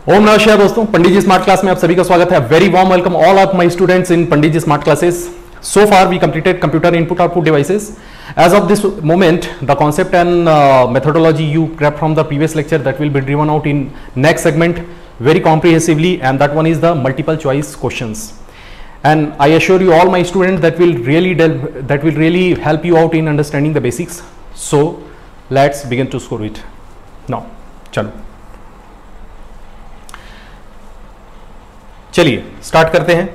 ओम नमः शिवाय दोस्तों, पंडित जी स्मार्ट क्लास में आप सभी का स्वागत है। Very warm welcome all of my students in Pandit ji smart classes. So far we completed computer input output devices. As of this moment, the concept and methodology you grabbed from the previous lecture that will be driven out in next segment very comprehensively, and that one is the multiple choice questions. And I assure you all my students that will really help you out in understanding the basics. So let's begin to score it now. चलो चलिए start करते हैं.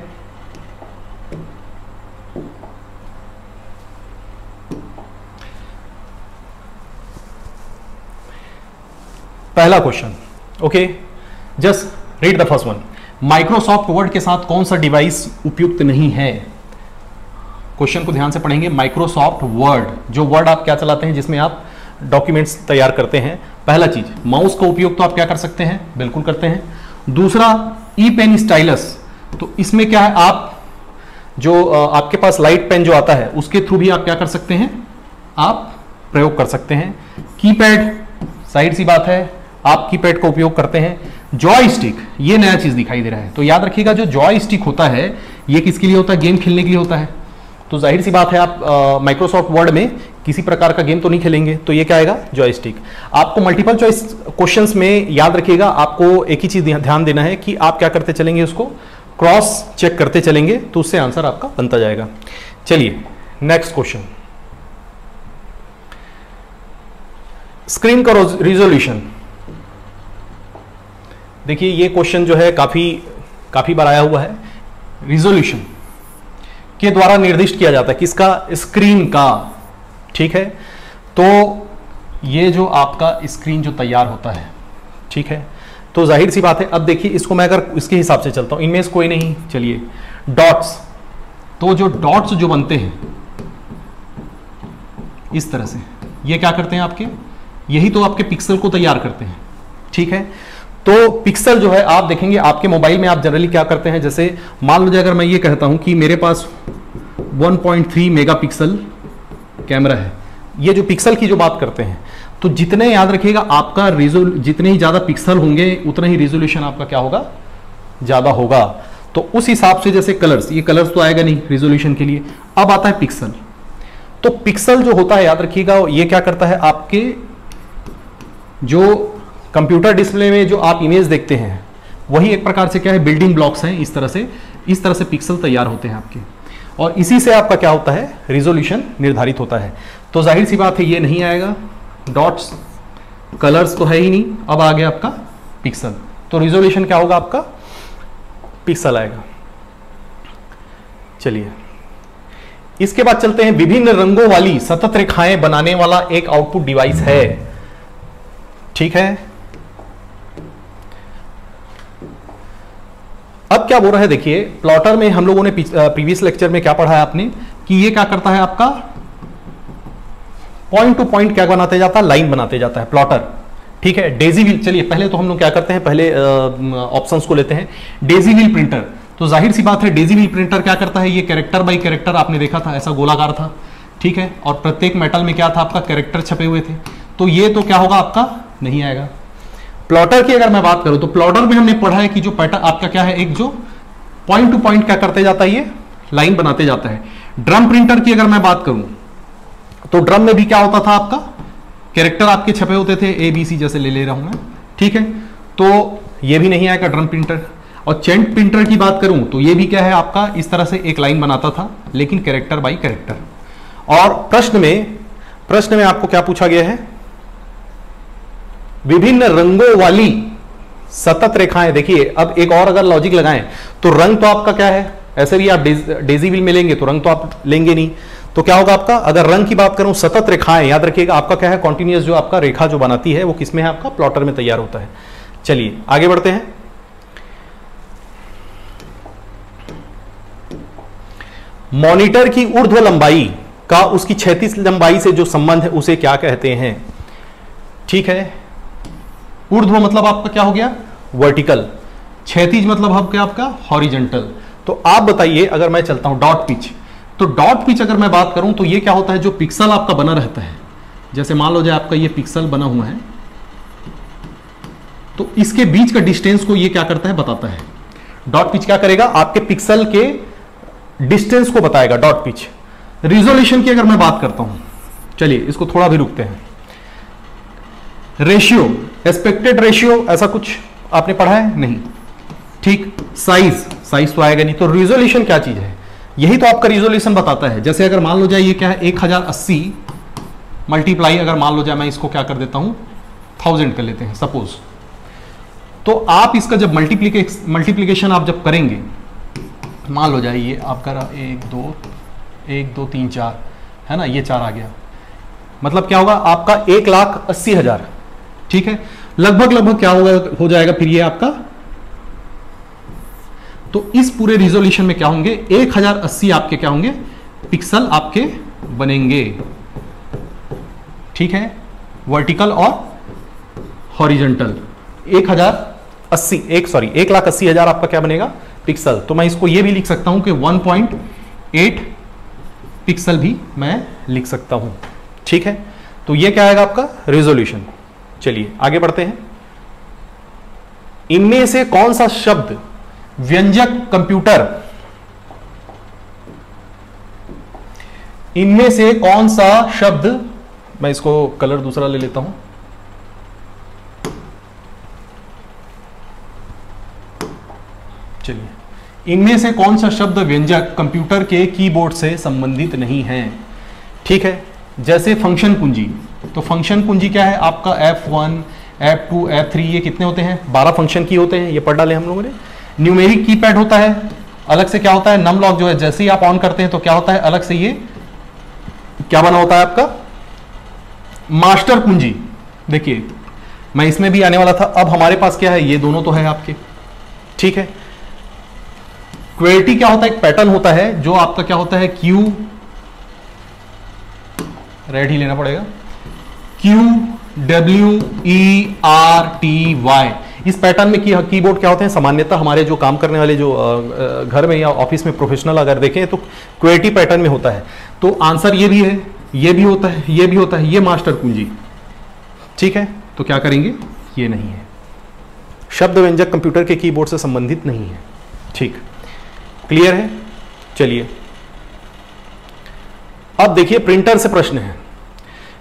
पहला question. Okay, just read the first one. Microsoft word के साथ कौन सा device उपयुक्त नहीं है? क्वेश्चन को ध्यान से पढ़ेंगे. माइक्रोसॉफ्ट वर्ड, जो वर्ड आप क्या चलाते हैं, जिसमें आप डॉक्यूमेंट्स तैयार करते हैं. पहला चीज, माउस का उपयोग तो आप क्या कर सकते हैं? बिल्कुल करते हैं. दूसरा, ई पेन स्टाइलस, तो इसमें क्या है, आप जो आपके पास लाइट पेन जो आता है उसके थ्रू भी आप क्या कर सकते हैं? आप प्रयोग कर सकते हैं. कीपैड, साइड सी बात है, आप कीपैड का उपयोग करते हैं. जॉयस्टिक, ये नया चीज दिखाई दे रहा है. तो याद रखिएगा, जो जॉयस्टिक होता है ये किसके लिए होता है? गेम खेलने के लिए होता है. तो जाहिर सी बात है, आप माइक्रोसॉफ्ट वर्ड में किसी प्रकार का गेम तो नहीं खेलेंगे, तो ये क्या आएगा? जॉयस्टिक. आपको मल्टीपल चॉइस क्वेश्चंस में याद रखिएगा, आपको एक ही चीज ध्यान देना है कि आप क्या करते चलेंगे, उसको क्रॉस चेक करते चलेंगे, तो उससे आंसर आपका बनता जाएगा. चलिए नेक्स्ट क्वेश्चन. स्क्रीन का रिजोल्यूशन. देखिए ये क्वेश्चन जो है काफी बार आया हुआ है. रिजोल्यूशन के द्वारा निर्दिष्ट किया जाता है किसका? स्क्रीन का. ठीक है, तो ये जो आपका स्क्रीन जो तैयार होता है, ठीक है, तो जाहिर सी बात है. अब देखिए इसको मैं अगर इसके हिसाब से चलता हूं, इनमें से कोई नहीं. चलिए डॉट्स, तो जो डॉट्स जो बनते हैं इस तरह से, ये क्या करते हैं आपके? यही तो आपके पिक्सल को तैयार करते हैं. ठीक है, तो पिक्सल जो है आप देखेंगे आपके मोबाइल में, आप जनरली क्या करते हैं, जैसे मान लीजिए अगर मैं ये कहता हूं कि मेरे पास 1.3 मेगापिक्सल कैमरा है, ये जो पिक्सल की जो बात करते हैं, तो जितने याद रखिएगा आपका जितने ही ज्यादा पिक्सल होंगे उतना ही रिजोल्यूशन आपका क्या होगा? ज्यादा होगा. तो उस हिसाब से जैसे कलर्स, ये कलर्स तो आएगा नहीं रिजोल्यूशन के लिए. अब आता है पिक्सल. तो पिक्सल जो होता है याद रखिएगा, ये क्या करता है, आपके जो कंप्यूटर डिस्प्ले में जो आप इमेज देखते हैं वही एक प्रकार से क्या है? बिल्डिंग ब्लॉक्स हैं. इस तरह से पिक्सल तैयार होते हैं आपके, और इसी से आपका क्या होता है? रिजोल्यूशन निर्धारित होता है. तो जाहिर सी बात है ये नहीं आएगा. डॉट्स, कलर्स तो है ही नहीं. अब आ गया आपका पिक्सल, तो रिजोल्यूशन क्या होगा आपका? पिक्सल आएगा. चलिए इसके बाद चलते हैं. विभिन्न रंगों वाली सतत रेखाएं बनाने वाला एक आउटपुट डिवाइस है. ठीक है, अब क्या बोल रहा है, देखिए प्लॉटर में हम लोगों ने प्रीवियस लेक्चर में क्या पढ़ा है आपने, कि ये क्या करता है आपका? पॉइंट टू पॉइंट क्या बनाते जाता है? लाइन बनाते जाता है प्लॉटर. ठीक है, डेजी व्हील. चलिए पहले तो हम लोग क्या करते हैं, पहले ऑप्शंस को लेते हैं. डेजी व्हील प्रिंटर, तो जाहिर सी बात है डेजी व्हील प्रिंटर क्या करता है? ये कैरेक्टर बाई कैरेक्टर आपने देखा था, ऐसा गोलाकार था. ठीक है, और प्रत्येक मेटल में क्या था आपका? कैरेक्टर छपे हुए थे. तो ये तो क्या होगा आपका? नहीं आएगा. प्लॉटर की अगर मैं बात करूं, तो प्लॉटर में हमने पढ़ा है कि जो पैटर्न आपका क्या है, एक जो पॉइंट टू पॉइंट क्या करते जाता है, ये लाइन बनाते जाता है. ड्रम प्रिंटर की अगर मैं बात करूं, तो ड्रम में भी क्या होता था आपका? कैरेक्टर आपके छपे होते थे, ABC जैसे ले रहा हूं मैं. ठीक है, तो ये भी नहीं आएगा ड्रम प्रिंटर. और चेंट प्रिंटर की बात करूं, तो ये भी क्या है आपका? इस तरह से एक लाइन बनाता था, लेकिन कैरेक्टर बाई कैरेक्टर. और प्रश्न में आपको क्या पूछा गया है? विभिन्न रंगों वाली सतत रेखाएं. देखिए अब एक और अगर लॉजिक लगाएं, तो रंग तो आपका क्या है? ऐसे भी आप डेजी व्हील में लेंगे तो रंग तो आप लेंगे नहीं. तो क्या होगा आपका? अगर रंग की बात करूं, सतत रेखाएं, याद रखिएगा आपका क्या है? कॉन्टिन्यूअस जो आपका रेखा जो बनाती है वो किसमें है? आपका प्लॉटर में तैयार होता है. चलिए आगे बढ़ते हैं. मॉनिटर की ऊर्ध्व लंबाई का उसकी क्षैतिज लंबाई से जो संबंध है उसे क्या कहते हैं? ठीक है, ऊर्ध्व मतलब आपका क्या हो गया? वर्टिकल. क्षैतिज मतलब आपका हॉरिजॉन्टल. तो आप बताइए, अगर मैं चलता हूं डॉट पिच, तो डॉट पिच अगर मैं बात करूं, तो ये क्या होता है? जो पिक्सल आपका बना रहता है, जैसे मान लो जाए आपका ये पिक्सल बना हुआ है, तो इसके बीच का डिस्टेंस को ये क्या करता है, बताता है। डॉट पिच क्या करेगा, आपके पिक्सल के डिस्टेंस को बताएगा डॉट पिच। रिजोल्यूशन की अगर मैं बात करता हूं, चलिए इसको थोड़ा भी रुकते हैं। रेशियो, एस्पेक्टेड रेशियो, ऐसा कुछ आपने पढ़ा है? नहीं, ठीक। साइज तो आएगा नहीं। तो रिजोल्यूशन क्या चीज है, यही तो आपका रिजोल्यूशन बताता है। जैसे अगर मान लो जाए ये क्या है, 1080 मल्टीप्लाई, अगर मान लो जाए मैं इसको क्या कर देता हूं 1000 कर लेते हैं सपोज। तो आप इसका जब मल्टीप्लीकेशन आप जब करेंगे, मान लो जाए ये आपका 1 2 3 4 है ना, ये 4 आ गया, मतलब क्या होगा आपका 1,80,000, ठीक है। लगभग क्या होगा, हो जाएगा फिर ये आपका। तो इस पूरे रिजोल्यूशन में क्या होंगे, 1080 आपके क्या होंगे, पिक्सल आपके बनेंगे, ठीक है, वर्टिकल और हॉरिजॉन्टल। 1,80,000 आपका क्या बनेगा, पिक्सल। तो मैं इसको ये भी लिख सकता हूं कि 1.8 पिक्सल भी मैं लिख सकता हूं, ठीक है। तो ये क्या आएगा आपका रिजोल्यूशन। चलिए आगे बढ़ते हैं। इनमें से कौन सा शब्द व्यंजक कंप्यूटर, इनमें से कौन सा शब्द, मैं इसको कलर दूसरा ले लेता हूं, चलिए, इनमें से कौन सा शब्द व्यंजक कंप्यूटर के कीबोर्ड से संबंधित नहीं है, ठीक है। जैसे फंक्शन कुंजी, तो फंक्शन कुंजी क्या है आपका, F1 F2 F3, ये कितने होते हैं, 12 फंक्शन की होते हैं, ये पढ़ डाले हम लोगों ने। न्यूमेरिक कीपैड होता है, अलग से क्या होता है, नम लॉक जो है जैसे ही आप ऑन करते हैं तो क्या होता है, अलग से ये क्या बना होता है आपका, मास्टर कुंजी। देखिए मैं इसमें भी आने वाला था। अब हमारे पास क्या है, ये दोनों तो है आपके, ठीक है। क्वेलिटी क्या होता है, एक पैटर्न होता है जो आपका क्या होता है, Q, रेड ही लेना पड़ेगा, QWERTY। इस पैटर्न में कीबोर्ड क्या होते हैं, सामान्यतः हमारे जो काम करने वाले जो घर में या ऑफिस में प्रोफेशनल अगर देखें तो क्वेलिटी पैटर्न में होता है। तो आंसर ये भी है, ये भी होता है, ये भी होता है, ये मास्टर कुंजी, ठीक है। तो क्या करेंगे, ये नहीं है, शब्द व्यंजक कंप्यूटर के कीबोर्ड से संबंधित नहीं है, ठीक, क्लियर है। चलिए अब देखिए प्रिंटर से प्रश्न है।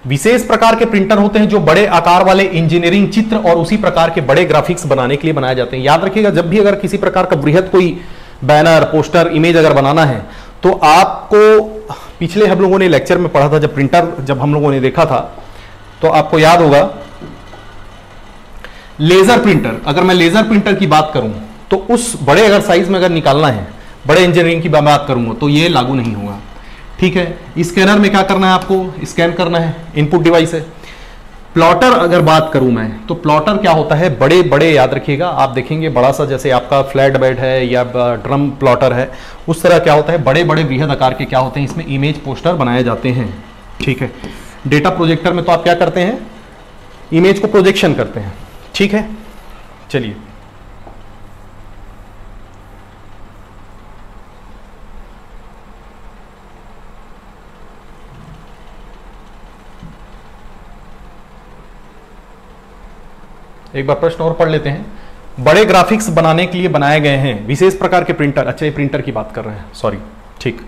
विशेष प्रकार के प्रिंटर होते हैं जो बड़े आकार वाले इंजीनियरिंग चित्र और उसी प्रकार के बड़े ग्राफिक्स बनाने के लिए बनाए जाते हैं। याद रखिएगा, जब भी अगर किसी प्रकार का बृहद कोई बैनर, पोस्टर, इमेज अगर बनाना है तो आपको, पिछले हम लोगों ने लेक्चर में पढ़ा था, जब प्रिंटर जब हम लोगों ने देखा था तो आपको याद होगा, लेजर प्रिंटर, अगर मैं लेजर प्रिंटर की बात करूं तो उस बड़े अगर साइज में अगर निकालना है, बड़े इंजीनियरिंग की बात करूंगा तो ये लागू नहीं होगा, ठीक है। स्कैनर में क्या करना है, आपको स्कैन करना है, इनपुट डिवाइस है। प्लॉटर अगर बात करूं मैं तो प्लॉटर क्या होता है, बड़े बड़े, याद रखिएगा, आप देखेंगे बड़ा सा जैसे आपका फ्लैट बेड है या ड्रम प्लॉटर है, उस तरह क्या होता है, बड़े बड़े बृहद आकार के क्या होते हैं, इसमें इमेज पोस्टर बनाए जाते हैं, ठीक है। डेटा प्रोजेक्टर में तो आप क्या करते हैं, इमेज को प्रोजेक्शन करते हैं, ठीक है। चलिए एक बार प्रश्न और पढ़ लेते हैं। बड़े ग्राफिक्स बनाने के लिए बनाए गए हैं विशेष प्रकार के प्रिंटर, अच्छा ये प्रिंटर की बात कर रहे हैं, सॉरी, ठीक,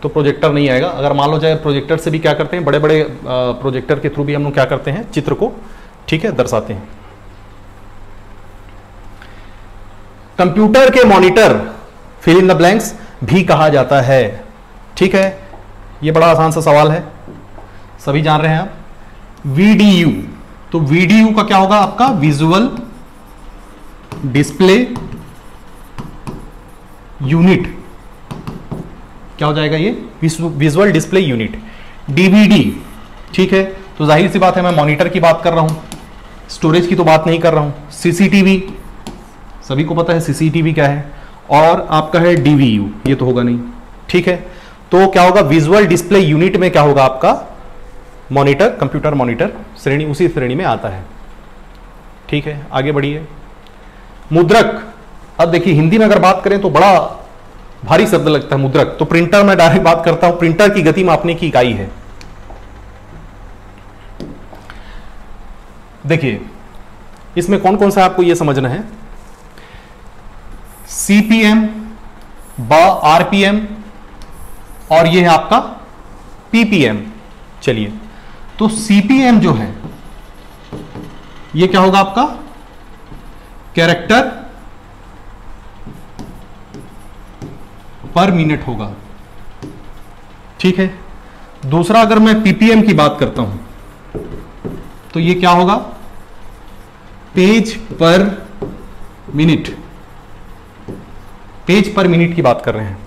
तो प्रोजेक्टर नहीं आएगा। अगर मान लो जाए प्रोजेक्टर से भी क्या करते हैं, बड़े बड़े प्रोजेक्टर के थ्रू भी हम लोग क्या करते हैं, चित्र को, ठीक है, दर्शाते हैं। कंप्यूटर के monitor, fill in the blanks, भी कहा जाता है, ठीक है। ये बड़ा आसान सा सवाल है, सभी जान रहे हैं आप। VDU, तो VDU का क्या होगा आपका, विजुअल डिस्प्ले यूनिट, क्या हो जाएगा ये, विजुअल डिस्प्ले यूनिट। DVD, ठीक है, तो जाहिर सी बात है मैं मॉनिटर की बात कर रहा हूं, स्टोरेज की तो बात नहीं कर रहा हूं। CCTV, सभी को पता है CCTV क्या है, और आपका है DVU, ये तो होगा नहीं, ठीक है। तो क्या होगा, विजुअल डिस्प्ले यूनिट में क्या होगा आपका, मॉनिटर, कंप्यूटर मॉनिटर श्रेणी, उसी श्रेणी में आता है, ठीक है। आगे बढ़िए। मुद्रक, अब देखिए हिंदी में अगर बात करें तो बड़ा भारी शब्द लगता है मुद्रक, तो प्रिंटर में डायरेक्ट बात करता हूं, प्रिंटर की गति मापने की इकाई है। देखिए इसमें कौन कौन सा आपको यह समझना है, सीपीएम ब आरपीएम और यह है आपका पीपीएम। चलिए, तो सीपीएम जो है यह क्या होगा आपका, कैरेक्टर पर मिनट होगा, ठीक है। दूसरा अगर मैं पीपीएम की बात करता हूं तो ये क्या होगा, पेज पर मिनट, पेज पर मिनट की बात कर रहे हैं।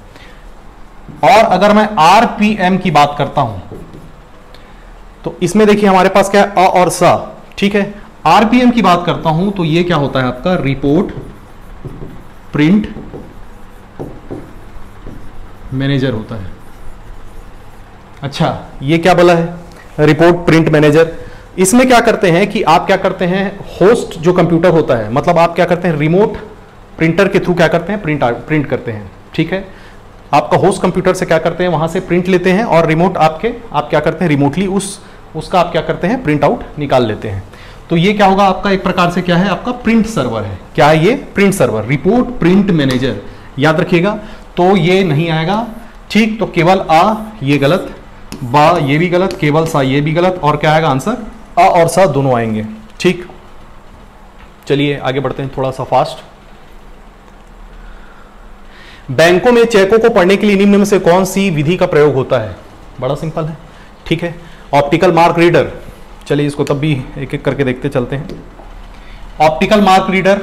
और अगर मैं आरपीएम की बात करता हूं तो इसमें देखिए हमारे पास क्या है, अ और सा, ठीक है। आरपीएम की बात करता हूं तो ये क्या होता है आपका, रिपोर्ट प्रिंट मैनेजर होता है। अच्छा, ये क्या बोला है, रिपोर्ट प्रिंट मैनेजर। इसमें क्या करते हैं कि आप क्या करते हैं, होस्ट जो कंप्यूटर होता है, मतलब आप क्या करते हैं, रिमोट प्रिंटर के थ्रू क्या करते हैं, प्रिंट करते हैं, ठीक है। आपका होस्ट कंप्यूटर से क्या करते हैं, वहां से प्रिंट लेते हैं और रिमोट आप क्या करते हैं, रिमोटली उसका आप क्या करते हैं, प्रिंट आउट निकाल लेते हैं। तो ये क्या होगा आपका, एक प्रकार से क्या है आपका, प्रिंट सर्वर है। क्या है ये, print server, report print manager, याद रखिएगा। तो ये नहीं आएगा, ठीक। तो केवल आ ये गलत, बा ये भी गलत, केवल सा ये भी गलत, और क्या आएगा आंसर, अ और सा दोनों आएंगे, ठीक। चलिए आगे बढ़ते हैं थोड़ा सा फास्ट। बैंकों में चेकों को पढ़ने के लिए निम्न में से कौन सी विधि का प्रयोग होता है, बड़ा सिंपल है, ठीक है। ऑप्टिकल मार्क रीडर, चलिए इसको तब भी एक एक करके देखते चलते हैं। Optical mark reader,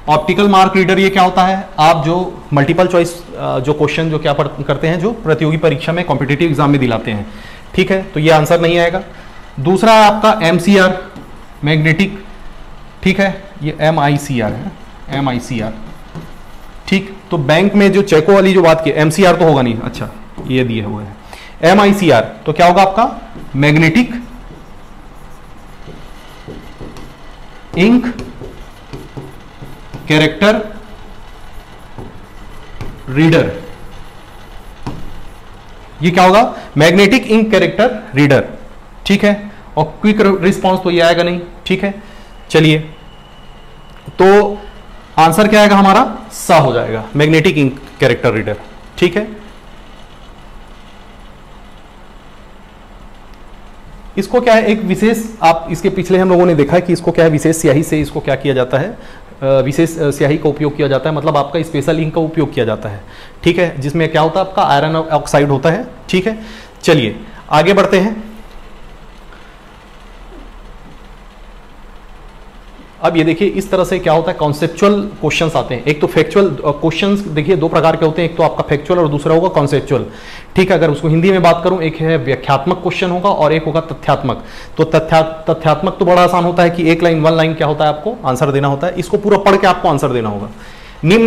optical mark reader ये क्या होता है, आप जो मल्टीपल चॉइस जो क्वेश्चन जो क्या करते हैं, जो प्रतियोगी परीक्षा में कॉम्पिटिटिव एग्जाम में दिलाते हैं, ठीक है। तो ये आंसर नहीं आएगा। दूसरा है आपका एमसीआर, मैग्नेटिक, ठीक है, ये MICR है, MICR, ठीक। तो बैंक में जो चेकों वाली जो बात की, एमसीआर तो होगा नहीं, अच्छा ये दिए हुए हैं MICR, तो क्या होगा आपका, मैग्नेटिक इंक कैरेक्टर रीडर, ये क्या होगा, मैग्नेटिक इंक कैरेक्टर रीडर, ठीक है। और क्विक रिस्पांस तो ये आएगा नहीं, ठीक है। चलिए, तो आंसर क्या आएगा हमारा, सा हो जाएगा, मैग्नेटिक इंक कैरेक्टर रीडर, ठीक है। इसको क्या है, एक विशेष, आप इसके पिछले हम लोगों ने देखा है कि इसको क्या है, विशेष स्याही से इसको क्या किया जाता है, विशेष स्याही का उपयोग किया जाता है, मतलब आपका स्पेशल इंक का उपयोग किया जाता है, ठीक है, जिसमें क्या होता है आपका आयरन ऑक्साइड होता है, ठीक है। चलिए आगे बढ़ते हैं। अब ये देखिए इस तरह से क्या होता है, कॉन्सेप्चुअल क्वेश्चंस आते हैं। एक तो फैक्चुअल क्वेश्चंस देखिए दो प्रकार के होते हैं, एक तो आपका फैक्चुअल और दूसरा होगा कॉन्सेप्चुअल, ठीक है। अगर उसको हिंदी में बात करूं, एक है व्याख्यात्मक क्वेश्चन होगा और एक होगा तथ्यात्मक। तो तथ्यात्मक तो बड़ा आसान होता है कि एक लाइन, वन लाइन क्या होता है, आपको आंसर देना होता है, इसको पूरा पढ़ के आपको आंसर देना होगा। निम्न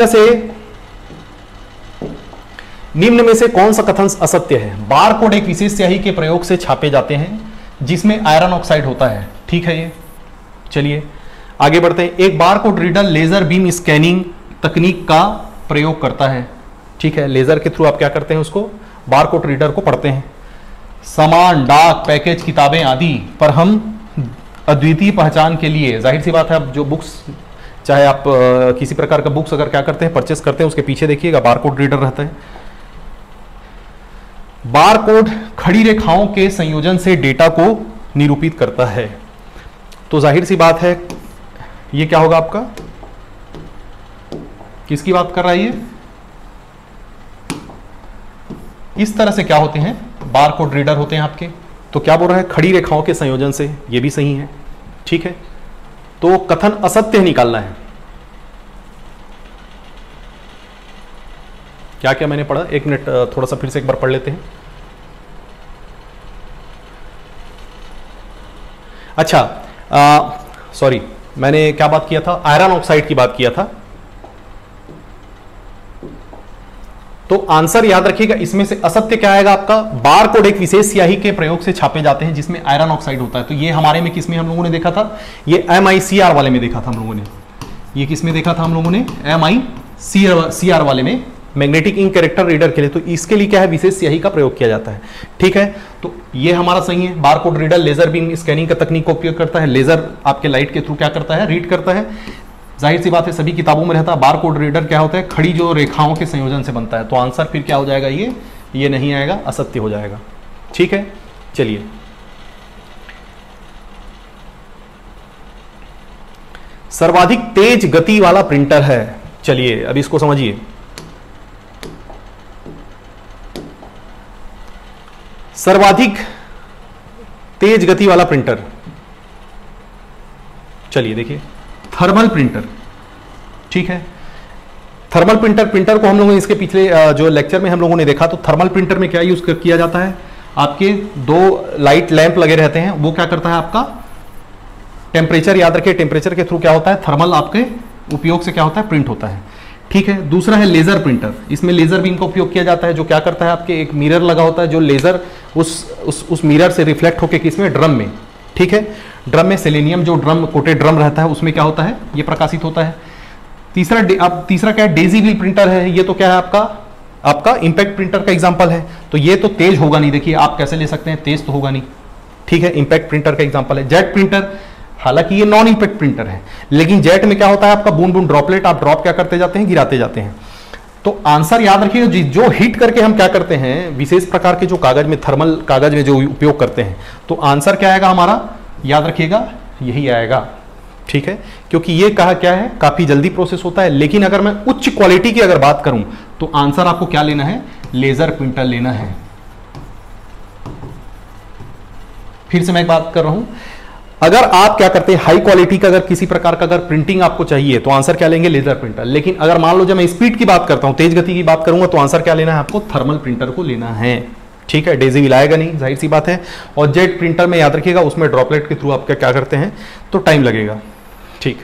में से कौन सा कथन असत्य है, बारकोड एक विशेष स्याही के प्रयोग से छापे जाते हैं जिसमें आयरन ऑक्साइड होता है, ठीक है ये। चलिए आगे बढ़ते हैं। एक barcode reader laser beam scanning तकनीक का प्रयोग करता है, ठीक है। लेजर के थ्रू आप क्या करते हैं, उसको बारकोड रीडर को पढ़ते हैं। सामान, डाक, पैकेज, किताबें आदि पर हम अद्वितीय पहचान के लिए, जाहिर सी बात है, अब जो बुक्स, चाहे आप किसी प्रकार का बुक्स अगर क्या करते हैं, परचेस करते हैं, उसके पीछे देखिएगा बारकोड रीडर रहता है। बारकोड खड़ी रेखाओं के संयोजन से डेटा को निरूपित करता है। तो जाहिर सी बात है ये क्या होगा आपका, किसकी बात कर रहा है ये, इस तरह से क्या होते हैं, बारकोड रीडर होते हैं आपके। तो क्या बोल रहा है, खड़ी रेखाओं के संयोजन से, ये भी सही है, ठीक है। तो कथन असत्य निकालना है। क्या क्या मैंने पढ़ा, एक मिनट थोड़ा सा फिर से एक बार पढ़ लेते हैं। अच्छा सॉरी, मैंने क्या बात किया था, आयरन ऑक्साइड की बात किया था। तो आंसर याद रखिएगा, इसमें से असत्य क्या आएगा आपका, बारकोड एक विशेष स्याही के प्रयोग से छापे जाते हैं जिसमें आयरन ऑक्साइड होता है। तो ये हमारे में किसमें हम लोगों ने देखा था, ये MICR वाले में देखा था हम लोगों ने। ये किसमें देखा था हम लोगों ने, MICR वाले में मैग्नेटिक इंक कैरेक्टर रीडर के लिए, तो इसके लिए क्या है, विशेष स्याही का प्रयोग किया जाता है। ठीक है, तो ये हमारा सही है। Barcode reader laser beam scanning का तकनीक का उपयोग करता है, लेजर आपके लाइट के थ्रू क्या करता है, रीड करता है। जाहिर सी बात है सभी किताबों में रहता है। बार कोड रीडर क्या होता है, खड़ी जो रेखाओं के संयोजन से बनता है। तो आंसर फिर क्या हो जाएगा, ये नहीं आएगा, असत्य हो जाएगा। ठीक है, चलिए सर्वाधिक तेज गति वाला प्रिंटर है। चलिए अब इसको समझिए। सर्वाधिक तेज गति वाला प्रिंटर, चलिए देखिए, थर्मल प्रिंटर। ठीक है, थर्मल प्रिंटर को हम लोगों ने इसके पिछले जो लेक्चर में हम लोगों ने देखा, तो थर्मल प्रिंटर में क्या यूज किया जाता है, आपके 2 लाइट लैंप लगे रहते हैं। वो क्या करता है, आपका टेम्परेचर, याद रखिए टेम्परेचर के थ्रू क्या होता है, थर्मल आपके उपयोग से क्या होता है, प्रिंट होता है। ठीक है, दूसरा है लेजर प्रिंटर। इसमें लेजर बीम का उपयोग किया जाता है, जो क्या करता है, आपके एक मिरर लगा होता है, जो लेजर उस मिरर से रिफ्लेक्ट होकर किसमें, ड्रम में। ठीक है, ड्रम में सेलेनियम जो कोटेड ड्रम रहता है उसमें क्या होता है, ये प्रकाशित होता है। तीसरा क्या है, डेजी व्हील प्रिंटर है। ये तो क्या है, आपका इंपैक्ट प्रिंटर का एग्जांपल है। तो ये तो तेज होगा नहीं, देखिए आप कैसे ले सकते हैं, तेज तो होगा नहीं। ठीक है, इंपैक्ट प्रिंटर का एग्जांपल है। जेट प्रिंटर, हालांकि ये नॉन इंपैक्ट प्रिंटर है, लेकिन जेट में क्या होता है, आपका बूंद बूंद ड्रॉपलेट, आप ड्रॉप क्या करते जाते हैं, गिराते जाते हैं। तो आंसर याद रखिएगा, जो हीट करके हम क्या करते हैं, विशेष प्रकार के जो कागज में, थर्मल कागज में जो उपयोग करते हैं, तो आंसर क्या आएगा हमारा, याद रखिएगा यही आएगा। ठीक है, क्योंकि ये कहा क्या है, काफी जल्दी प्रोसेस होता है। लेकिन अगर मैं उच्च क्वालिटी की अगर बात करूं, तो आंसर आपको क्या लेना है, लेजर प्रिंटर लेना है। फिर से मैं एक बात कर रहा हूं, अगर आप क्या करते हैं, हाई क्वालिटी का अगर किसी प्रकार का अगर प्रिंटिंग आपको चाहिए, तो आंसर क्या लेंगे, लेजर प्रिंटर। लेकिन अगर मान लो जब मैं स्पीड की बात करता हूं, तेज गति की बात करूंगा, तो आंसर क्या लेना है आपको, थर्मल प्रिंटर को लेना है। ठीक है, डेजी व्हील आएगा नहीं, जाहिर सी बात है। और जेट प्रिंटर में याद रखिएगा, उसमें ड्रॉपलेट के थ्रू आप क्या करते हैं, तो टाइम लगेगा। ठीक,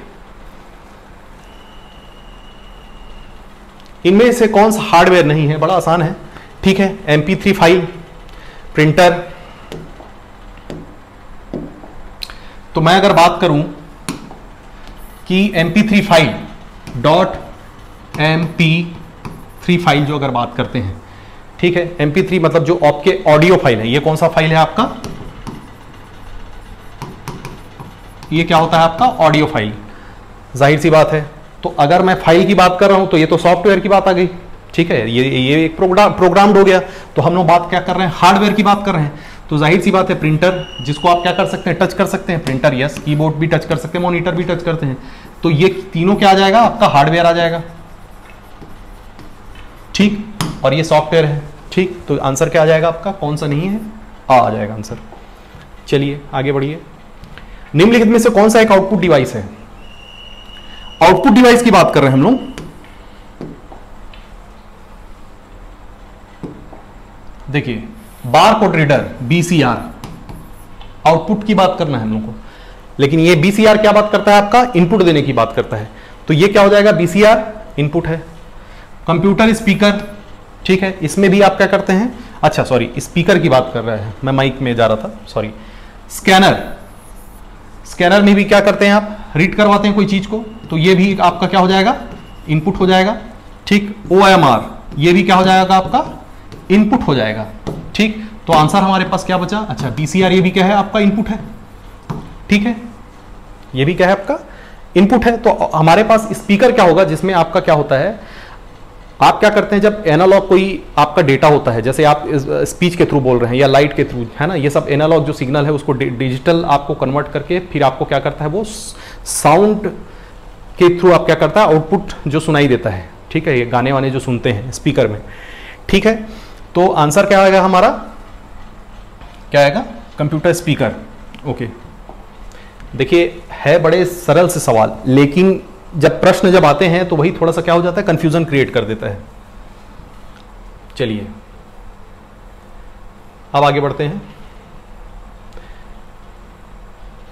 इनमें से कौन सा हार्डवेयर नहीं है, बड़ा आसान है। ठीक है, MP3 फाइल प्रिंटर। तो मैं अगर बात करूं कि MP3 फाइल .mp3 फाइल जो अगर बात करते हैं, ठीक है, MP3 मतलब जो आपके ऑडियो फाइल है, ये कौन सा फाइल है आपका, ये क्या होता है आपका, ऑडियो फाइल। जाहिर सी बात है, तो अगर मैं फाइल की बात कर रहा हूं, तो ये तो सॉफ्टवेयर की बात आ गई। ठीक है, ये एक प्रोग्राम्ड हो गया। तो हम लोग बात क्या कर रहे हैं, हार्डवेयर की बात कर रहे हैं। तो जाहिर सी बात है, प्रिंटर जिसको आप क्या कर सकते हैं, टच कर सकते हैं, प्रिंटर यस, कीबोर्ड भी टच कर सकते हैं, मॉनिटर भी टच करते हैं। तो ये तीनों क्या आ जाएगा, आपका हार्डवेयर आ जाएगा। ठीक, और ये सॉफ्टवेयर है। ठीक, तो आंसर क्या आ जाएगा आपका, कौन सा नहीं है, आ जाएगा आंसर। चलिए आगे बढ़िए। निम्नलिखित में से कौन सा एक आउटपुट डिवाइस है, आउटपुट डिवाइस की बात कर रहे हैं हम लोग। देखिए, bar code reader BCR output की बात करना है हम लोग को, लेकिन ये BCR क्या बात करता है, आपका इनपुट देने की बात करता है। तो ये क्या हो जाएगा, BCR इनपुट है। कंप्यूटर स्पीकर, ठीक है, इसमें भी आप क्या करते हैं, अच्छा सॉरी, स्पीकर की बात कर रहे हैं, मैं माइक में जा रहा था, सॉरी। स्कैनर में भी क्या करते हैं आप, रीड करवाते हैं कोई चीज को, तो ये भी आपका क्या हो जाएगा, इनपुट हो जाएगा। ठीक, OMR ये भी क्या हो जाएगा, आपका इनपुट हो जाएगा। ठीक, तो आंसर हमारे पास क्या बचा, अच्छा BCR ये भी क्या है, आपका इनपुट है। ठीक है, ये भी क्या है, आपका इनपुट है। तो हमारे पास स्पीकर क्या होगा, जिसमें आपका क्या होता है, आप क्या करते हैं, जब एनालॉग कोई आपका डेटा होता है, जैसे आप स्पीच के थ्रू बोल रहे हैं या लाइट के थ्रू, है ना, ये सब एनालॉग जो सिग्नल है उसको डिजिटल आपको कन्वर्ट करके फिर आपको क्या करता है, वो साउंड के थ्रू आप क्या करता है, आउटपुट जो सुनाई देता है। ठीक है, ये गाने वाने जो सुनते हैं स्पीकर में। ठीक है, तो आंसर क्या आएगा हमारा, क्या आएगा, कंप्यूटर स्पीकर। ओके, देखिए है बड़े सरल से सवाल, लेकिन जब प्रश्न जब आते हैं तो वही थोड़ा सा क्या हो जाता है, कंफ्यूजन क्रिएट कर देता है। चलिए अब आगे बढ़ते हैं।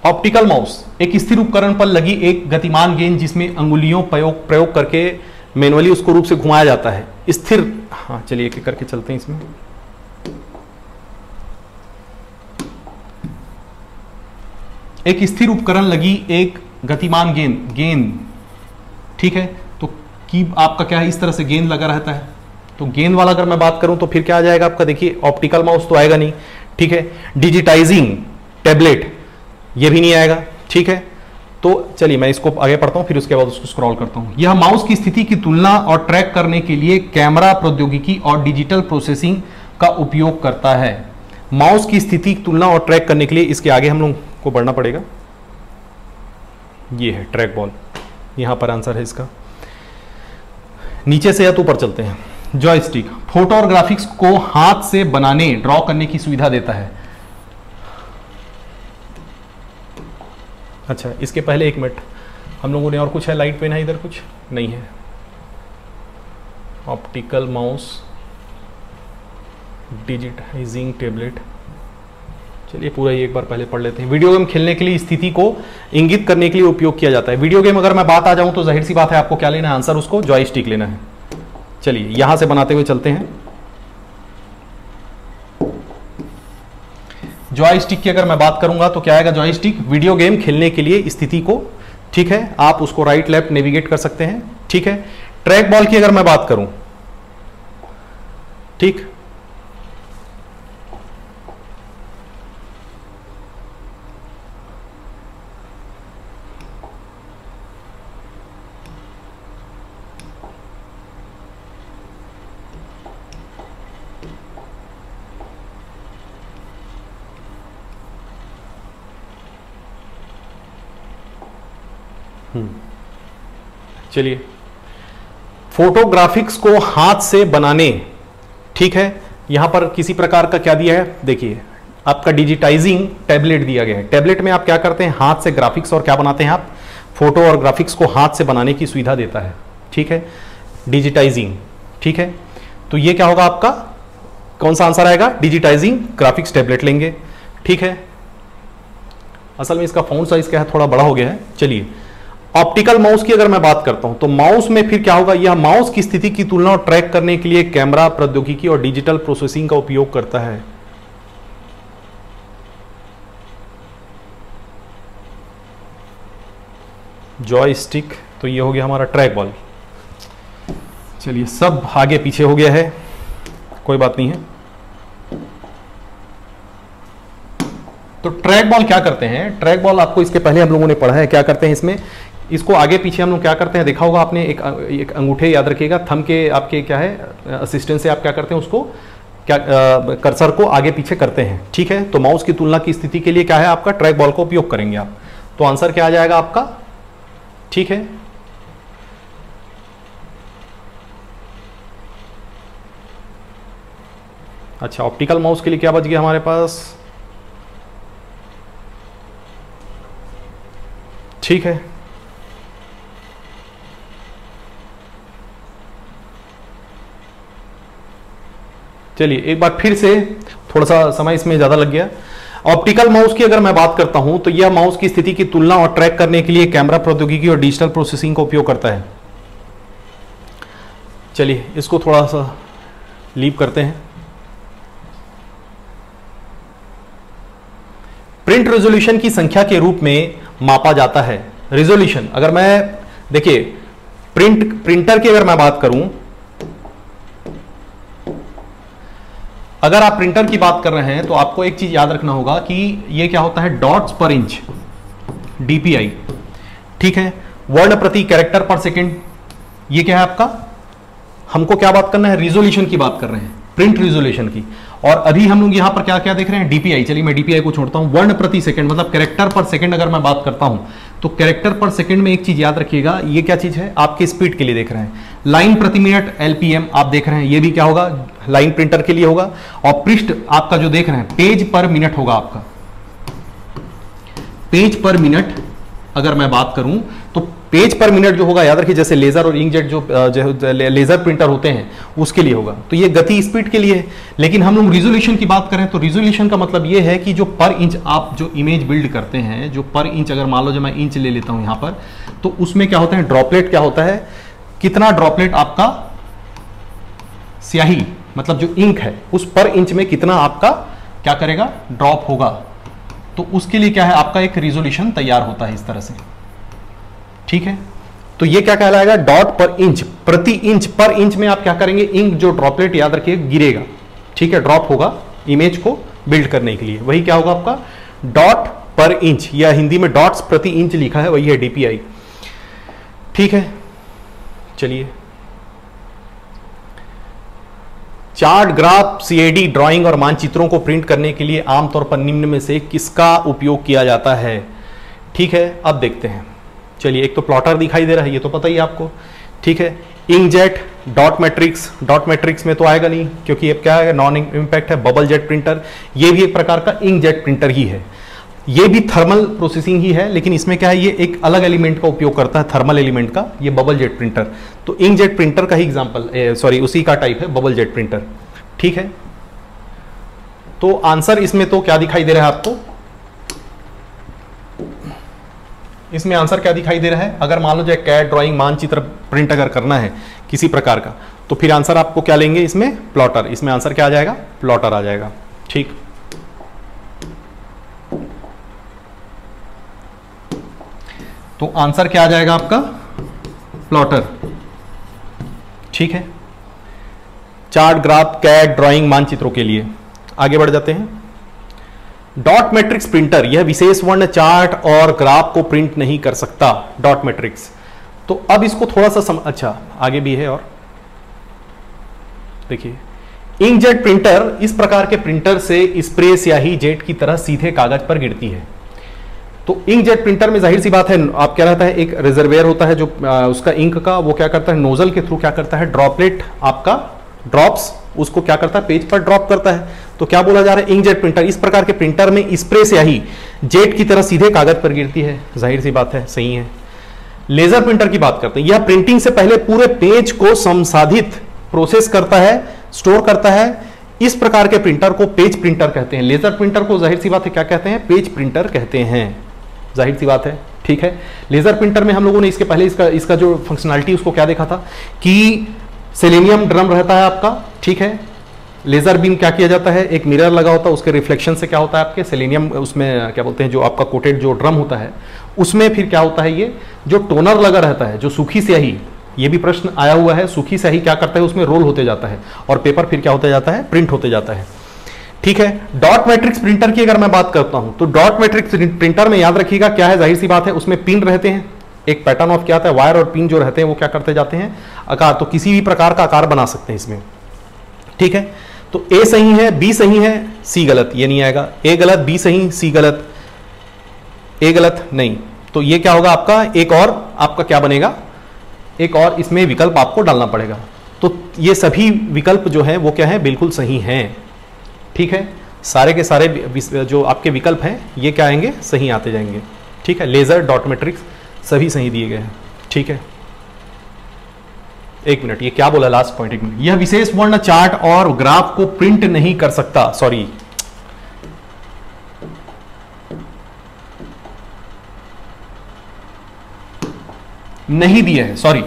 ऑप्टिकल माउस एक स्थिर उपकरण पर लगी एक गतिमान गेंद, जिसमें अंगुलियों प्रयोग करके मैनुअली उसको रूप से घुमाया जाता है। स्थिर, हाँ चलिए एक करके चलते हैं इसमें। एक स्थिर उपकरण लगी एक गतिमान गेंद, ठीक है, तो की आपका क्या है, इस तरह से गेंद लगा रहता है। तो गेंद वाला अगर मैं बात करूं तो फिर क्या आ जाएगा आपका, देखिए ऑप्टिकल माउस तो आएगा नहीं, ठीक है। डिजिटाइजिंग टैबलेट ये भी नहीं आएगा, ठीक है। तो चलिए मैं इसको आगे पढ़ता हूं, फिर उसके बाद उसको स्क्रॉल करता हूं। यह माउस की स्थिति की तुलना और ट्रैक करने के लिए कैमरा प्रौद्योगिकी और डिजिटल प्रोसेसिंग का उपयोग करता है। माउस की स्थिति की तुलना और ट्रैक करने के लिए इसके आगे हम लोग को बढ़ना पड़ेगा। ये है ट्रैक बॉल, यहां पर आंसर है इसका। नीचे से या तो ऊपर चलते हैं। जॉयस्टिक फोटो और ग्राफिक्स को हाथ से बनाने ड्रॉ करने की सुविधा देता है। अच्छा, इसके पहले एक मिनट, हम लोगों ने और कुछ है लाइट पेन है, इधर कुछ नहीं है। ऑप्टिकल माउस, डिजिटाइजिंग टैबलेट, चलिए पूरा ही एक बार पहले पढ़ लेते हैं। वीडियो गेम खेलने के लिए स्थिति को इंगित करने के लिए उपयोग किया जाता है। वीडियो गेम अगर मैं बात आ जाऊं तो जाहिर सी बात है आपको क्या लेना है आंसर, उसको जॉयस्टिक लेना है। चलिए यहां से बनाते हुए चलते हैं। जॉयस्टिक की अगर मैं बात करूंगा तो क्या आएगा, जॉयस्टिक वीडियो गेम खेलने के लिए स्थिति को, ठीक है, आप उसको राइट लेफ्ट नेविगेट कर सकते हैं, ठीक है। ट्रैक बॉल की अगर मैं बात करूं, ठीक, चलिए फोटोग्राफिक्स को हाथ से बनाने, ठीक है, यहां पर किसी प्रकार का क्या दिया है, देखिए आपका डिजिटाइजिंग टैबलेट दिया गया है। टैबलेट में आप क्या करते हैं, हाथ से ग्राफिक्स और क्या बनाते हैं आप, फोटो और ग्राफिक्स को हाथ से बनाने की सुविधा देता है, ठीक है, डिजिटाइजिंग, ठीक है। तो ये क्या होगा आपका, कौन सा आंसर आएगा, डिजिटाइजिंग ग्राफिक्स टैबलेट लेंगे, ठीक है। असल में इसका फॉन्ट साइज क्या है, थोड़ा बड़ा हो गया है। चलिए ऑप्टिकल माउस की अगर मैं बात करता हूं तो माउस में फिर क्या होगा, यह माउस की स्थिति की तुलना और ट्रैक करने के लिए कैमरा प्रौद्योगिकी और डिजिटल प्रोसेसिंग का उपयोग करता है। जॉयस्टिक, तो ये हो गया हमारा ट्रैक बॉल। चलिए सब आगे पीछे हो गया है, कोई बात नहीं है। तो ट्रैक बॉल क्या करते हैं, ट्रैक बॉल आपको इसके पहले हम लोगों ने पढ़ा है, क्या करते हैं इसमें, इसको आगे पीछे हम लोग क्या करते हैं, देखा होगा आपने, एक अंगूठे याद रखिएगा, थंब के आपके क्या है असिस्टेंट से आप क्या करते हैं, उसको क्या कर्सर को आगे पीछे करते हैं, ठीक है। तो माउस की तुलना की स्थिति के लिए क्या है आपका, ट्रैक बॉल का उपयोग करेंगे आप। तो आंसर क्या आ जाएगा आपका, ठीक है। अच्छा, ऑप्टिकल माउस के लिए क्या बच गया हमारे पास, ठीक है। चलिए एक बार फिर से, थोड़ा सा समय इसमें ज्यादा लग गया। ऑप्टिकल माउस की अगर मैं बात करता हूं तो यह माउस की स्थिति की तुलना और ट्रैक करने के लिए कैमरा प्रौद्योगिकी और डिजिटल प्रोसेसिंग का उपयोग करता है। चलिए इसको थोड़ा सा लीव करते हैं। प्रिंट रेजोल्यूशन की संख्या के रूप में मापा जाता है। रेजोल्यूशन, अगर मैं देखिए प्रिंटर की अगर मैं बात करूं, अगर आप प्रिंटर की बात कर रहे हैं तो आपको एक चीज याद रखना होगा कि ये क्या होता है, डॉट्स पर इंच, डीपीआई, ठीक है। वर्ण प्रति कैरेक्टर पर सेकंड, ये क्या है आपका, हमको क्या बात करना है, रिजोल्यूशन की बात कर रहे हैं, प्रिंट रिजोल्यूशन की। और अभी हम लोग यहां पर क्या क्या देख रहे हैं, डीपीआई। चलिए मैं डीपीआई को छोड़ता हूं। वर्ण प्रति सेकंड मतलब कैरेक्टर पर सेकंड अगर मैं बात करता हूं तो कैरेक्टर पर सेकंड में एक चीज याद रखिएगा, ये क्या चीज है, आपके स्पीड के लिए देख रहे हैं। लाइन प्रति मिनट एलपीएम आप देख रहे हैं, ये भी क्या होगा, लाइन प्रिंटर के लिए होगा। और पृष्ठ आपका जो देख रहे हैं, पेज पर मिनट होगा आपका, पेज पर मिनट अगर मैं बात करूं तो पेज पर मिनट जो होगा, याद रखिए, जैसे लेजर और इंकजेट जो लेजर प्रिंटर होते हैं उसके लिए होगा। तो ये गति स्पीड के लिए है। लेकिन हम लोग रिजोल्यूशन की बात करें तो रिजोल्यूशन का मतलब ये है कि जो पर इंच आप जो इमेज बिल्ड करते हैं, जो पर इंच, अगर मान लो जो मैं इंच ले लेता हूं यहां पर, तो उसमें क्या होता है, ड्रॉपलेट क्या होता है, कितना ड्रॉपलेट आपका स्याही मतलब जो इंक है उस पर इंच में कितना आपका क्या करेगा, ड्रॉप होगा। तो उसके लिए क्या है, आपका एक रिजोल्यूशन तैयार होता है इस तरह से, ठीक है। तो ये क्या कहलाएगा, डॉट पर इंच, प्रति इंच, पर इंच में आप क्या करेंगे, इंक जो ड्रॉपलेट याद रखिए गिरेगा, ठीक है, ड्रॉप होगा इमेज को बिल्ड करने के लिए, वही क्या होगा आपका डॉट पर इंच, या हिंदी में डॉट्स प्रति इंच लिखा है, वही है डीपीआई, ठीक है। चलिए, चार्ट, ग्राफ, सीएडी, ड्राइंग और मानचित्रों को प्रिंट करने के लिए आमतौर पर निम्न में से किसका उपयोग किया जाता है, ठीक है। अब देखते हैं, चलिए, एक तो प्लॉटर दिखाई दे रहा है, ये तो पता ही आपको, ठीक है। इंकजेट, डॉट मैट्रिक्स में तो आएगा नहीं, क्योंकि ये क्या है, नॉन इंपैक्ट है। बबल जेट प्रिंटर, ये भी एक प्रकार का इंकजेट प्रिंटर ही है, ये भी थर्मल प्रोसेसिंग ही है, लेकिन इसमें क्या है, ये एक अलग एलिमेंट का उपयोग करता है, थर्मल एलिमेंट का, ये बबल जेट प्रिंटर। तो इंकजेट प्रिंटर का ही एग्जांपल, सॉरी उसी का टाइप है बबल जेट प्रिंटर, ठीक है। तो आंसर इसमें तो क्या दिखाई दे रहा है आपको, इसमें आंसर क्या दिखाई दे रहा है, अगर मान लो जाए कैड, ड्राइंग, मानचित्र प्रिंट अगर करना है किसी प्रकार का, तो फिर आंसर आपको क्या लेंगे, इसमें प्लॉटर, इसमें आंसर क्या आ जाएगा, प्लॉटर आ जाएगा, ठीक। तो आंसर क्या आ जाएगा आपका, प्लॉटर, ठीक है। चार्ट, ग्राफ, कैड, ड्राइंग, मानचित्रों के लिए आगे बढ़ जाते हैं। डॉट मैट्रिक्स प्रिंटर, यह विशेष वर्ण चार्ट और ग्राफ को प्रिंट नहीं कर सकता, डॉट मैट्रिक्स। तो अब इसको थोड़ा सा अच्छा आगे भी है, और देखिए, इंकजेट प्रिंटर इस प्रकार के प्रिंटर से स्प्रे स्याही जेट की तरह सीधे कागज पर गिरती है। तो इंकजेट प्रिंटर में जाहिर सी बात है, आप क्या रहता है, एक रिजर्वेयर होता है जो उसका इंक का, वो क्या करता है, नोजल के थ्रू क्या करता है, ड्रॉपलेट आपका ड्रॉप्स उसको क्या करता है, पेज पर ड्रॉप करता है। तो क्या बोला जा रहा है, इंकजेट प्रिंटर, इस प्रकार के प्रिंटर में स्प्रे स्याही जेट की तरह सीधे कागज पर गिरती है, जाहिर सी बात है, सही है। लेजर प्रिंटर की बात करते हैं, यह प्रिंटिंग से पहले पूरे पेज को संसाधित, प्रोसेस करता है, स्टोर करता है। इस प्रकार के प्रिंटर को पेज प्रिंटर कहते हैं। लेजर प्रिंटर को जाहिर सी बात है क्या कहते हैं, पेज प्रिंटर कहते हैं, जाहिर सी बात है, ठीक है। लेजर प्रिंटर में हम लोगों ने इसके पहले इसका जो फंक्शनैलिटी उसको क्या देखा था कि सेलेनियम ड्रम रहता है आपका, ठीक है। लेजर बीम क्या किया जाता है, एक मिरर लगा होता है, उसके रिफ्लेक्शन से क्या होता है, आपके सेलेनियम उसमें क्या बोलते हैं, जो आपका कोटेड जो ड्रम होता है उसमें फिर क्या होता है, ये जो टोनर लगा रहता है, जो सूखी स्याही, ये भी प्रश्न आया हुआ है, सूखी स्याही क्या करता है, उसमें रोल होते जाता है और पेपर फिर क्या होता जाता है, प्रिंट होते जाता है, ठीक है। डॉट मैट्रिक्स प्रिंटर की अगर मैं बात करता हूं, तो डॉट मैट्रिक्स प्रिंटर में याद रखिएगा क्या है, जाहिर सी बात है, उसमें पिन रहते हैं, एक पैटर्न ऑफ क्या आता है, वायर और पिन जो रहते हैं वो क्या करते जाते हैं, आकार, तो किसी भी प्रकार का आकार बना सकते हैं इसमें, ठीक है। तो ए सही है, बी सही है, सी गलत, ये नहीं आएगा, ए गलत, बी सही, सी गलत, ए गलत नहीं। तो ये क्या होगा आपका, एक और आपका क्या बनेगा, एक और इसमें विकल्प आपको डालना पड़ेगा। तो ये सभी विकल्प जो है वो क्या है, बिल्कुल सही हैं, ठीक है। सारे के सारे जो आपके विकल्प हैं ये क्या आएंगे, सही आते जाएंगे, ठीक है। लेजर, डॉट मैट्रिक्स सभी सही दिए गए हैं, ठीक है। एक मिनट, ये क्या बोला लास्ट पॉइंट, एक मिनट, यह विशेष वर्ण चार्ट और ग्राफ को प्रिंट नहीं कर सकता, सॉरी, नहीं दिया है, सॉरी,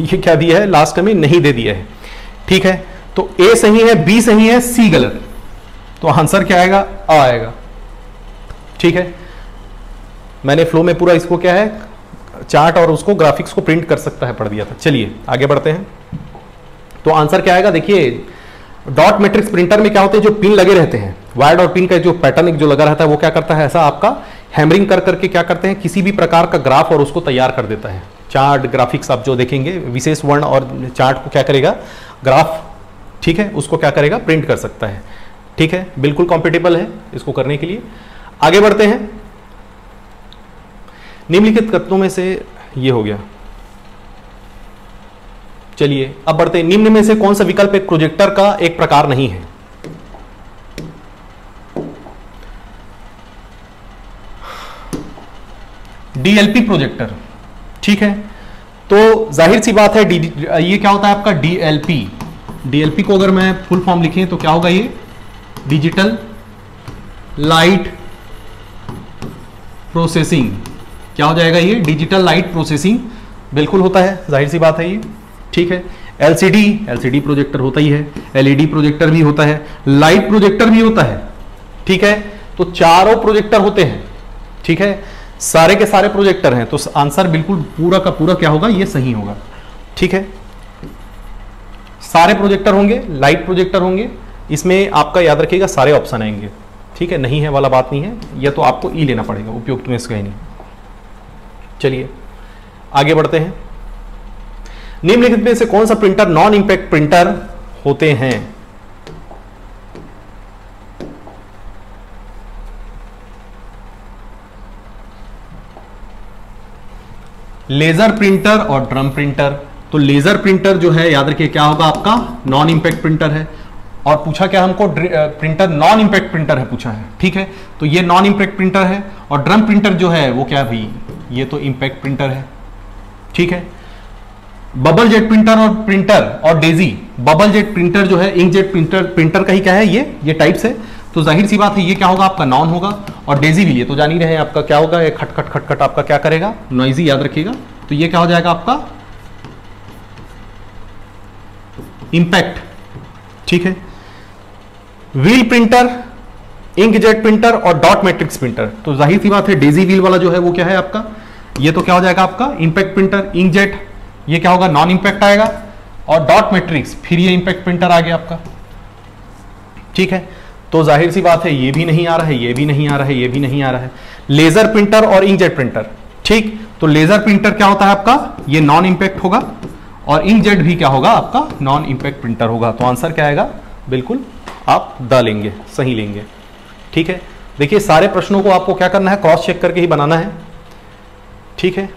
ये क्या दिया है, लास्ट में नहीं दे दिया है, ठीक है। तो ए सही है, बी सही है, सी गलत, तो आंसर क्या आएगा, आ आएगा, ठीक है। मैंने फ्लो में पूरा इसको क्या है, चार्ट और उसको ग्राफिक्स को प्रिंट कर सकता है पढ़ दिया था। चलिए आगे बढ़ते हैं, तो आंसर क्या आएगा, देखिए डॉट मैट्रिक्स प्रिंटर में क्या होते हैं, जो पिन लगे रहते हैं, वायर और पिन का जो पैटर्न जो लगा रहता है वो क्या करता है, ऐसा आपका हैमरिंग कर करके क्या करते हैं, किसी भी प्रकार का ग्राफ और उसको तैयार कर देता है। चार्ट, ग्राफिक्स आप जो देखेंगे, विशेष वर्ण और चार्ट को क्या करेगा, ग्राफ, ठीक है, उसको क्या करेगा, प्रिंट कर सकता है, ठीक है, बिल्कुल कॉम्पिटेबल है इसको करने के लिए। आगे बढ़ते हैं, निम्नलिखित तत्वों में से ये हो गया। चलिए अब बढ़ते हैं, निम्न में से कौन सा विकल्प एक प्रोजेक्टर का एक प्रकार नहीं है। डीएलपी प्रोजेक्टर, ठीक है। तो जाहिर सी बात है ये क्या होता है आपका डीएलपी। डीएलपी को अगर मैं फुल फॉर्म लिखें तो क्या होगा, ये डिजिटल लाइट प्रोसेसिंग, क्या हो जाएगा, ये डिजिटल लाइट प्रोसेसिंग बिल्कुल होता है, जाहिर सी बात है ये, ठीक है। एलसीडी प्रोजेक्टर होता ही है, एलईडी प्रोजेक्टर भी होता है, लाइट प्रोजेक्टर भी होता है, ठीक है। तो चारों प्रोजेक्टर होते हैं, ठीक है। सारे के सारे प्रोजेक्टर हैं, तो आंसर बिल्कुल पूरा का पूरा क्या होगा, ये सही होगा। ठीक है, सारे प्रोजेक्टर होंगे, लाइट प्रोजेक्टर होंगे, इसमें आपका याद रखिएगा सारे ऑप्शन आएंगे। ठीक है, नहीं है वाला बात नहीं है, यह तो आपको ई लेना पड़ेगा, उपयुक्त में इसका ही नहीं। चलिए आगे बढ़ते हैं। निम्नलिखित में से कौन सा प्रिंटर नॉन इंपैक्ट प्रिंटर होते हैं? लेजर प्रिंटर और ड्रम प्रिंटर। तो लेजर प्रिंटर जो है याद रखिए क्या होगा आपका, नॉन इंपैक्ट प्रिंटर है। और पूछा क्या हमको, प्रिंटर नॉन इंपैक्ट प्रिंटर है पूछा है। ठीक है, तो ये नॉन इंपैक्ट प्रिंटर है। और ड्रम प्रिंटर जो है वो क्या भाई, ये तो इंपैक्ट प्रिंटर है। ठीक है, बबल जेट प्रिंटर और डेजी, बबल जेट प्रिंटर जो है इंकजेट प्रिंटर का ही क्या है, ये टाइप्स है। तो जाहिर सी बात है ये क्या होगा आपका, नॉन होगा। और डेजी भी, ये तो जान ही रहे हैं आपका क्या होगा, ये खटखट खटखट आपका क्या करेगा, नॉइजी, याद रखिएगा। तो ये क्या हो जाएगा आपका इंपैक्ट। ठीक है, व्हील प्रिंटर, इंकजेट प्रिंटर और डॉट मैट्रिक्स प्रिंटर। तो जाहिर सी बात है डेजी व्हील वाला जो है वो क्या है आपका, ये तो क्या हो जाएगा आपका इंपैक्ट प्रिंटर। इंकजेट ये क्या होगा, नॉन इंपैक्ट आएगा। और डॉट मैट्रिक्स फिर ये इंपैक्ट प्रिंटर आ गया आपका। ठीक है, तो जाहिर सी बात है ये भी नहीं आ रहा है, ये भी नहीं आ रहा है, ये भी नहीं आ रहा है। लेजर प्रिंटर और इंकजेट प्रिंटर। ठीक, तो लेजर प्रिंटर क्या होता है आपका, ये नॉन इंपैक्ट होगा। और इंकजेट भी क्या होगा आपका, नॉन इंपैक्ट प्रिंटर होगा। तो आंसर क्या आएगा, बिल्कुल आप द लेंगे, सही लेंगे। ठीक है, देखिए सारे प्रश्नों को आपको क्या करना है, क्रॉस चेक करके ही बनाना है। ठीक है,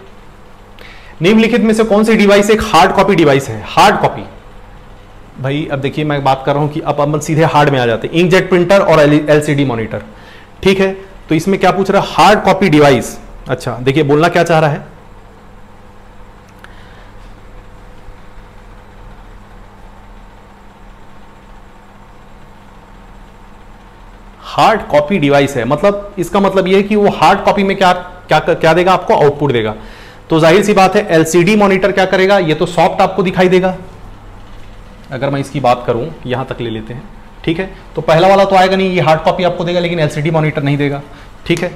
निम्नलिखित में से कौन सी डिवाइस एक हार्ड कॉपी डिवाइस है? हार्ड कॉपी भाई, अब देखिए मैं बात कर रहा हूं कि अब हम सीधे हार्ड में आ जाते हैं। इंकजेट प्रिंटर और एलसीडी मॉनिटर। ठीक है, तो इसमें क्या पूछ रहा है, हार्ड कॉपी डिवाइस। अच्छा देखिए बोलना क्या चाह रहा है, हार्ड कॉपी डिवाइस है, मतलब इसका मतलब यह है कि वो हार्ड कॉपी में क्या क्या क्या देगा आपको, आउटपुट देगा। तो जाहिर सी बात है एलसीडी मॉनिटर क्या करेगा, ये तो सॉफ्ट आपको दिखाई देगा। अगर मैं इसकी बात करूं, यहां तक ले लेते हैं। ठीक है, तो पहला वाला तो आएगा नहीं, ये हार्ड कॉपी आपको देगा, लेकिन एलसीडी मॉनिटर नहीं देगा। ठीक है,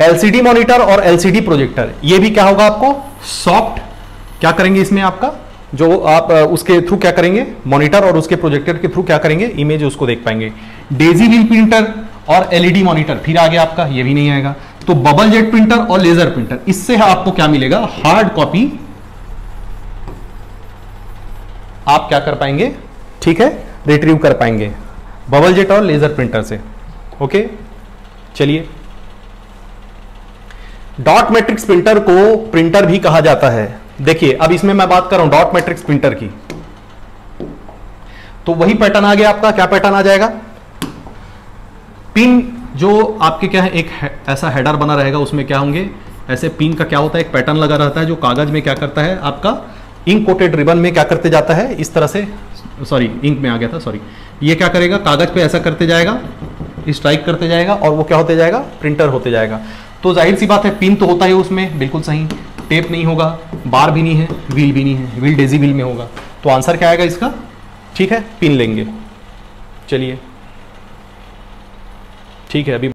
एलसीडी मॉनिटर और एलसीडी प्रोजेक्टर, ये भी क्या होगा आपको, सॉफ्ट क्या करेंगे इसमें आपका, जो आप उसके थ्रू क्या करेंगे, मॉनिटर और उसके प्रोजेक्टर के थ्रू क्या करेंगे, इमेज उसको देख पाएंगे। डेजी व्हील प्रिंटर और एलईडी मॉनिटर फिर आगे आपका, ये भी नहीं आएगा। तो बबल जेट प्रिंटर और लेजर प्रिंटर, इससे आपको क्या मिलेगा, हार्ड कॉपी आप क्या कर पाएंगे, ठीक है, रिट्रीव कर पाएंगे बबल जेट और लेजर प्रिंटर से। ओके, चलिए डॉट मैट्रिक्स प्रिंटर को प्रिंटर भी कहा जाता है। देखिए अब इसमें मैं बात कर रहा हूं डॉट मैट्रिक्स प्रिंटर की, तो वही पैटर्न आ गया आपका। क्या पैटर्न आ जाएगा, पिन जो आपके क्या है, एक ऐसा हेडर बना रहेगा, उसमें क्या होंगे, ऐसे पिन का क्या होता है, एक पैटर्न लगा रहता है, जो कागज में क्या करता है आपका, इंक कोटेड रिबन में क्या करते जाता है, इस तरह से, सॉरी इंक में आ गया था, सॉरी, ये क्या करेगा, कागज पे ऐसा करते जाएगा, स्ट्राइक करते जाएगा, और वो क्या होते जाएगा, प्रिंटर होते जाएगा। तो जाहिर सी बात है पिन तो होता है उसमें, बिल्कुल सही। टेप नहीं होगा, बार भी नहीं है, व्हील भी नहीं है, व्हील डेजी व्हील में होगा। तो आंसर क्या आएगा इसका, ठीक है, पिन लेंगे। चलिए ठीक है, अभी